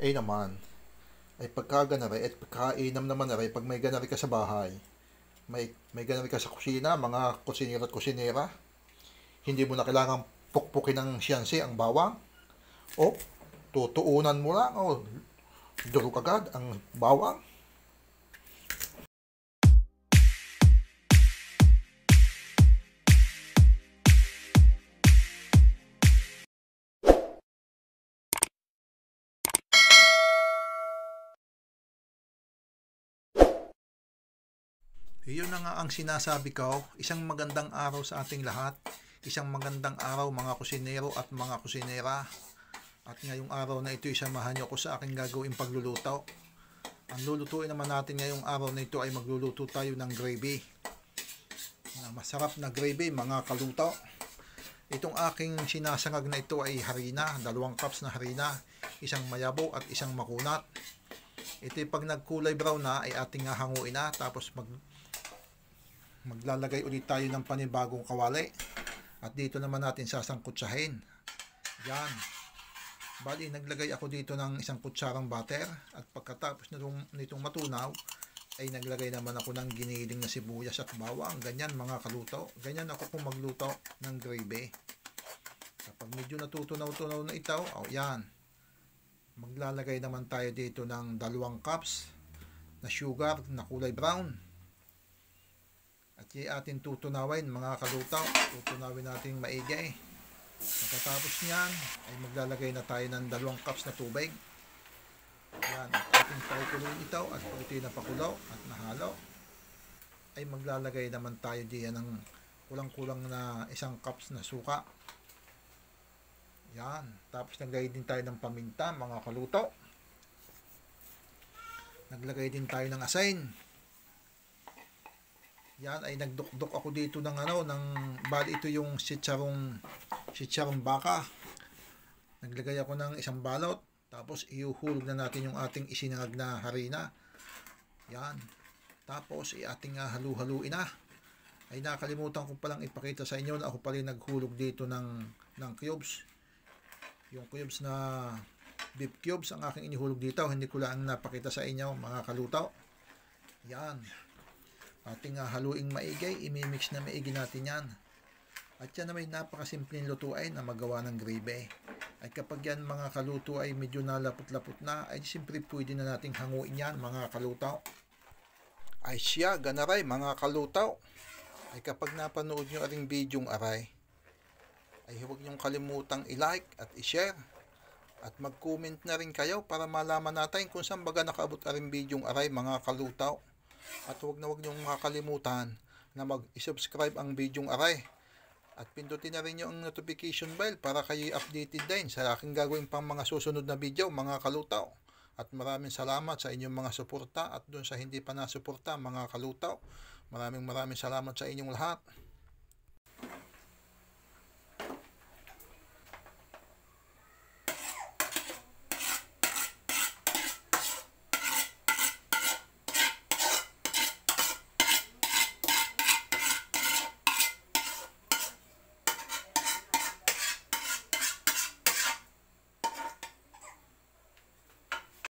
Ay naman, ay pagka ganari at pagkainam naman na rin, pag may ganari ka sa bahay, may ganari ka sa kusina, mga kusinera at kusinera, hindi mo na kailangang pukpukin ng siyansi ang bawang, o tutuunan mo lang, o durog agad ang bawang. Iyon na nga ang sinasabi ko, isang magandang araw sa ating lahat, isang magandang araw mga kusinero at mga kusinera. At ngayong araw na ito, isamahan niyo ako sa aking gagawing pagluluto. Ang lulutuin naman natin ngayong araw na ito ay magluluto tayo ng gravy. Masarap na gravy mga kaluto. Itong aking sinasangag na ito ay harina, 2 cups na harina, isang mayabo at isang makunat. Ito pag nagkulay brown na ay ating hanguin na, tapos maglalagay ulit tayo ng panibagong kawali. At dito naman natin sasangkutsahin. Yan. Bali, naglagay ako dito ng 1 kutsarang butter. At pagkatapos nitong matunaw, ay naglagay naman ako ng giniling na sibuyas at bawang. Ganyan mga kaluto. Ganyan ako kung magluto ng gravy. Kapag medyo natutunaw-tunaw na ito, yan. Maglalagay naman tayo dito ng 2 cups na sugar na kulay brown. At atin tutunawin mga kaluto. Tutunawin natin maigi. Pagkatapos niyan ay maglalagay na tayo ng 2 cups na tubig. Yan, at ating pakukuluin ito, at pag ito napakulo at nahalo, ay maglalagay naman tayo diyan ng kulang-kulang na 1 cups na suka. Yan, tapos naglagay din tayo ng paminta mga kaluto. Naglagay din tayo ng asin. Yan, ay nagdukdok ako dito ng bali ito yung sitsarong baka. Naglagay ako ng 1 balot. Tapos iuhulog na natin yung ating isinangag na harina. Yan. Tapos ating halu-haluin na. Ay nakalimutan ko palang ipakita sa inyo na ako pala naghulog dito ng cubes. Yung cubes na beef cubes ang aking inihulog dito. Hindi ko lang napakita sa inyo mga kaluto. Yan. Ating haluing maigi. Imimix na maigi natin yan. At yan na may napakasimpleng lutuin na magawa ng gravy. Ay kapag yan mga kaluto ay medyo nalapot-lapot na, ay siyempre pwede na nating hanguin yan mga kaluto. Ay siya, ganaray mga kaluto. Ay kapag napanood nyo aring bidyong aray, ay huwag nyong kalimutang i-like at i-share. At mag-comment na rin kayo para malaman natin kung saan baga nakaabot aring bidyong aray mga kaluto. At huwag nyong makakalimutan na mag-subscribe ang bidyong aray. At pindutin na rin nyo ang notification bell para kayo updated din sa aking gagawin pang mga susunod na video mga kalutaw. At maraming salamat sa inyong mga suporta, at doon sa hindi pa nasuporta mga kalutaw, maraming salamat sa inyong lahat.